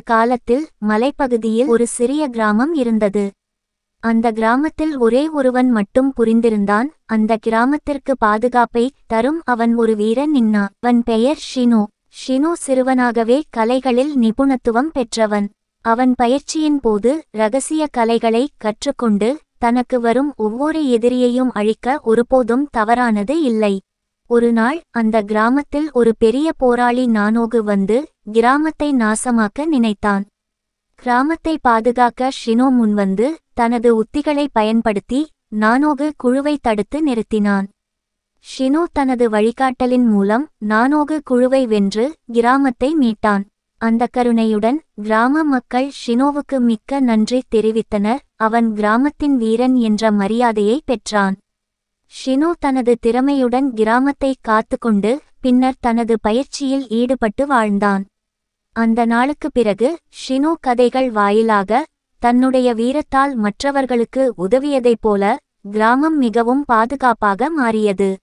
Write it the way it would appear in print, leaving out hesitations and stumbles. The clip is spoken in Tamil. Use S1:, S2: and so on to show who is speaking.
S1: காலத்தில் மலைப்பகுதியில் ஒரு சிறிய கிராமம் இருந்தது. அந்த கிராமத்தில் ஒரே ஒருவன் மட்டும் புரிந்திருந்தான். அந்த கிராமத்திற்கு பாதுகாப்பை தரும் அவன் ஒரு வீரன் நின்னான். அவன் பெயர் ஷினு. ஷினு சிறுவனாகவே கலைகளில் நிபுணத்துவம் பெற்றவன். அவன் பயிற்சியின் போது இரகசிய கலைகளை கற்றுக்கொண்டு தனக்கு வரும் ஒவ்வொரு எதிரியையும் அழிக்க ஒருபோதும் தவறானது இல்லை. ஒரு நாள் அந்த கிராமத்தில் ஒரு பெரிய போராளி நானோகு வந்து கிராமத்தை நாசமாக்க நினைத்தான். கிராமத்தை பாதுகாக்க ஷினோ முன்வந்து தனது உத்திகளை பயன்படுத்தி நானோகு குழுவை தடுத்து நிறுத்தினான். ஷினோ தனது வழிகாட்டலின் மூலம் நானோகு குழுவை வென்று கிராமத்தை மீட்டான். அந்த கருணையுடன் கிராம மக்கள் ஷினோவுக்கு மிக்க நன்றி தெரிவித்தனர். அவன் கிராமத்தின் வீரன் என்ற மரியாதையை பெற்றான். ஷினோ தனது திறமையுடன் கிராமத்தை காத்துக்கொண்டு பின்னர் தனது பயிற்சியில் ஈடுபட்டு வாழ்ந்தான். அந்த நாளுக்கு பிறகு ஷினோ கதைகள் வாயிலாக தன்னுடைய வீரத்தால் மற்றவர்களுக்கு உதவியதைப் போல கிராமம் மிகவும் பாதுகாப்பாக மாறியது.